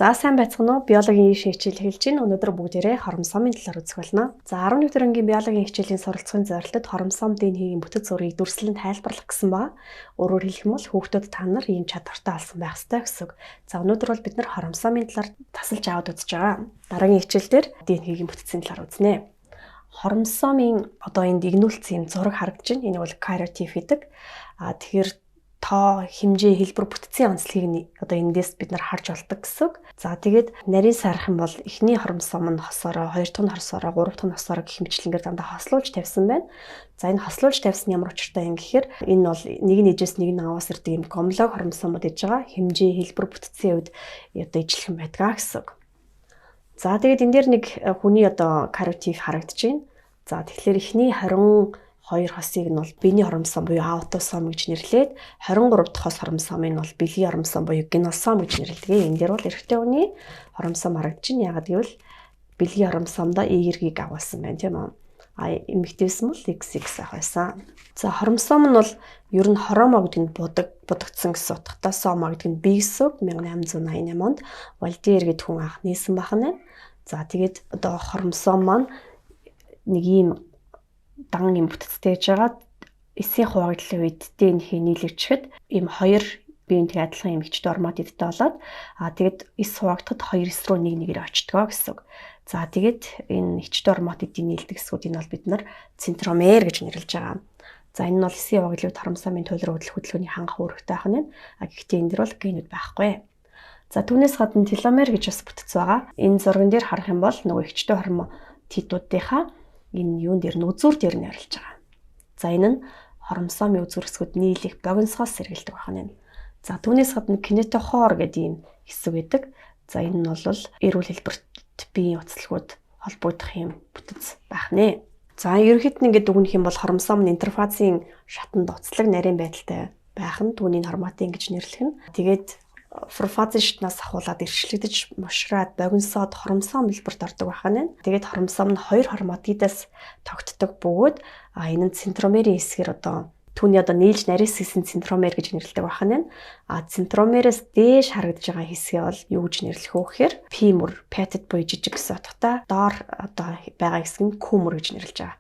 За сайн байцгаана уу? Биологийн хичээл хэлж байна. Өнөөдөр бүгдээрээ хоромсоомын талаар үзэх болно. За 11-р ангийн биологийн хичээлийн суралцахын зорилтод хоромсоом ДНХ-ийн бүтэц зургийг дүрслэн тайлбарлах гэсэн ба өөрөөр хэлэх юм бол хүүхдүүд та нар ийм чадвартай болсон байх ёстой гэсэн үг. За өнөөдөр бол бид нар хоромсоомын талаар тасалж аваад үзэж байгаа. Дараагийн хичээлдэр ДНХ-ийн бүтэцийн талаар үзнэ. Хоромсоомын энд игнүүлсэн юм зураг харагдаж байна. Энийг бол кариотип гэдэг. Тэгэхээр тоо хэмжээ хэлбэр бүтцийн онцлогийг эндээс бид нар харж болдог гэсэн үг. За тэгээд нарийн сарах юм бол эхний хоромсоом нь хосоороо, 2 дахь нь хосоороо, 3 дахь нь хосоороо гэх мэтчлэнгээр дандаа хослуулж тавьсан байна. За энэ хослуулж тавьсан ямар учиртай юм гэхээр энэ бол нэг нь ижээс нэг нь аваас ирдэг юм гомлог хоромсоомод иж байгаа. Хэмжээ хэлбэр бүтцийн үед ижлэх юм байдгаа гэсэн үг. За тэгээд энэ дээр нэг хүний кариотип харагдаж байна. За тэгэхээр эхний 22 хосыг нь бол биений хоромсоом буюу аутосом гэж нэрлээд 23 дахь хос хоромсоомыг нь бол бэлгийн хоромсоом буюу геносом гэж нэрлэдэг. Энэ дээр бол эрэгтэй хүний хоромсоом харагдаж байна. Ягаад гэвэл бэлгийн хоромсоомдоо Y-ийг агуулсан байна тийм үү? Эмэгтэйс нь бол XX ах байсан. За хоромсоом нь бол ер нь хоромо гэдэг нь будагдсан гэсэн утгатай, сомо гэдэг нь бие гэсэн үг. 1888 онд Вольтер гэдэг хүн анх нээсэн байна. За тэгээд хоромсоом маань нэг ийм дан юм бүтцтэй гэж байгаа. Эсийн хуваагдлын үед ДНХ нийлэгчэхэд ийм хоёр биеийнтэй адилхан юм хичтэй орматидтай болоод тэгээд эс хуваагдахад хоёр эс рүү нэг нэгээр очтгоо гэсэн үг. За тэгээд энэ хичтэй орматидын нийлдэг эсгүүд энэ бол бид нар центромер гэж нэрлэж байгаа. За энэ нь бол эсийн хуваагдлын хоромсоомын төлөв хөдөлгөөний хангах үүрэгтэй байх нь. Гэхдээ энэ дэр бол генүүд байхгүй. За түүнээс гадна теломер гэж бас бүтц байгаа. Энэ зурган дээр харах юм бол нөгөө хичтэй хорматидуудынхаа энэ юун дээр үзүүр дээр нь арилж байгаа. За энэ нь хоромсоомын үзүүрсгүүд нийлэх богиносгоос сэргийлдэг байна. За түүнээс гадна кинетохор гэдэг ийм хэсэг байдаг. За энэ нь бол эрүүл хэлбэрт биеийн уцалгууд холбогдох юм бүтэц байх нэ. За ерөнхийд нь ингээд дүгнэх юм бол хоромсоом нь интерфазын шатанд уцлаг нарийн байдалтай байх нь түүнийг хорматин гэж нэрлэх нь. Тэгээд фазын шатнаас ахуулаад ирчлэгдэж мушраад богиносоод хоромсоом хэлбэрт ордог байна. Тэгээд хоромсоом нь хоёр хорматидаас тогтдог бөгөөд энэ нь центромерийн хэсгээр түүний нийлж нарийнс хэсгийн центромер гэж нэрлэдэг байна. Центромероос дээш харагдаж байгаа хэсгээ бол юу гэж нэрлэх вэ гэхээр пимур, пятид буюу жижиг гэсэн утгатай доор байгаа хэсэг нь кумур гэж нэрлэж байгаа.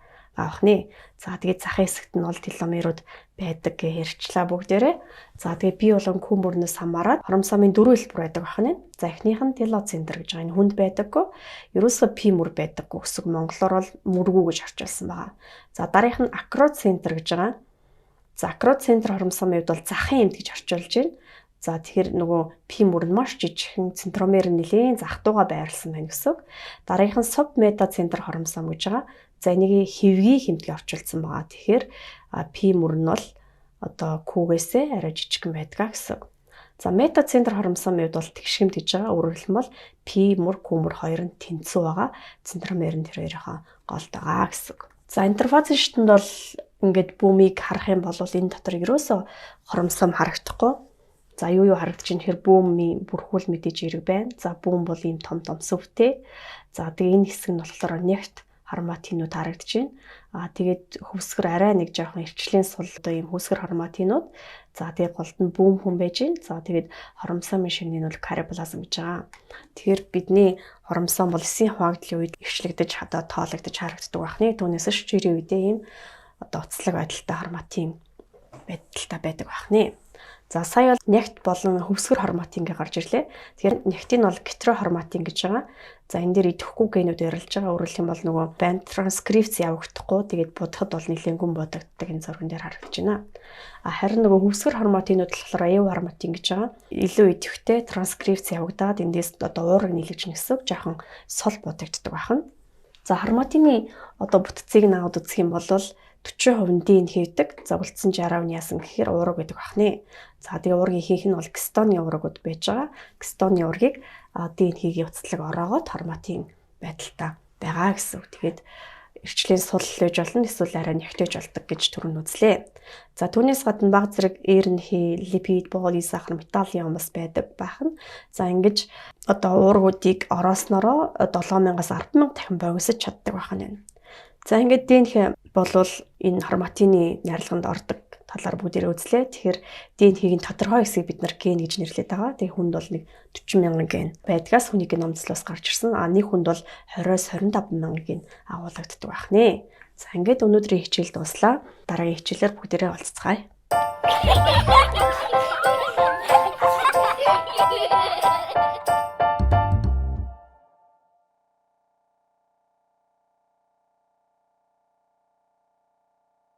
За тэгээд захын хэсэгт нь бол теломерууд байдаг гэж ярьчлаа бүгдээрээ. За тэгээд бие болон кумурнаас хамаарат хоромсоомын дөрвөн хэлбэр байдаг байна. За эхнийх нь телоцентр гэж байгаа. Энэ хүнд байдаггүй. Ерөөсөө пимур байдаггүй гэсэн монголоор бол мөргүү гэж орчуулсан байгаа. За дараагийнх нь акроцентр гэж байгаа. За акроцентр хоромсоомын үед бол захын эмд гэж орчуулж байна. За тэгэхээр нөгөө пимур нь маш жижигхэн центромер нь нэлээд захтууга байрлсан байна гэсэн. Дараагийнх нь субметацентр хоромсоом гэж байгаа. За энийг хэвгийн хэмтгэ орчуулсан байгаа. Тэгэхээр пимур нь бол күүгээсээ арай жижигхэн байдгаа гэсэн. За метацентр хоромсоомын үед бол тэгшгэмт гэж байгаа. Өөрөөр хэлбэл пимур, кумур хоёр нь тэнцүү байгаа. Центромер нь тэр хоёрынхаа голд байгаа гэсэн. За интерфазын шатанд бол ингээд бүүмийг харах юм бол энэ дотор ерөөсөө хоромсоом харагдахгүй. За юу харагдаж байна гэхээр бүүмийн бүрхүүл мэдээж эрэг байна. За бүүм бол ийм том сүвтэй. За тэгээ энэ хэсэг нь болохоор нефт хорматинууд харагдаж байна. Тэгээд хөвсгөр арай нэг жоохон эрчлийн сул ийм хөвсгөр хорматинууд. За тэгээд голд нь бүүм хүн байж байна. За тэгээд хоромсоомын ширнээ нь бол кариоплазм гэж байгаа. Тэгэхээр бидний хоромсоом бол эсийн хуваагдлын үед өвчлөгдөж тоологдож харагддаг байна. Түүнээс ширийн үедээ ийм уцлаг байдалтай хорматин байдалтай байдаг байна. За сая бол нефт болон хөвсгөр хорматин гэж гарч ирлээ. Тэгэхээр нефтийн бол гетерохорматин гэж байгаа. За энэ дээр идэвхгүй генүүд ярилж байгаа. Өөрөөр хэлбэл нөгөө банд транскрипц явагдахгүй. Тэгээд будахад бол нэлээд гүн бодогддог энэ зурган дээр харагдаж байна. Харин нөгөө хөвсгөр хорматинууд болохоор аюу хорматин гэж байгаа. Илүү идэвхтэй транскрипц явагдаад эндээс уураг нийлэгч нэгсэг жоохон сул бодогддог байна. За хорматины бүтцийг наваад үзэх юм бол 40% ДНХ хийдэг. За үлдсэн 60% нь яасан гэхээр уураг гэдэг байна. За тэгээ уургийн ихэнх нь бол гистоны уурагуд байж байгаа. Гистоны уургийг ДНХ-ийн уцтлаг ороогоод хорматин байдалтай байгаа гэсэн үг. Тэгээд эрчлийн сул лэж болно, эсвэл арай нягтэж болдог гэж түрүүн үзлээ. За түүнээс гадна баг зэрэг РНХ, липид, боли, сахар, металлын хүмүүс байдаг байна. За ингэж уургуудыг ороосноороо 7000-аас 100000 дахин богиносож чаддаг байна. За ингээд ДНХ болвол энэ хорматины найрлаганд ордог талаар бүгдээрээ үзлээ. Тэгэхээр ДНХ-ийн тодорхой хэсгийг бид нар ген гэж нэрлэдэг байгаа. Тэгээ хүнд бол нэг 40 мянган ген байдгаас хүний геном цэцлээс гарч ирсэн. Нэг хүнд бол 20-с 25 мянган ген агуулгаддаг байх нэ. За ингээд өнөөдрийн хичээл дуслаа. Дараагийн хичээлээр бүгдээрээ уулзцгаая.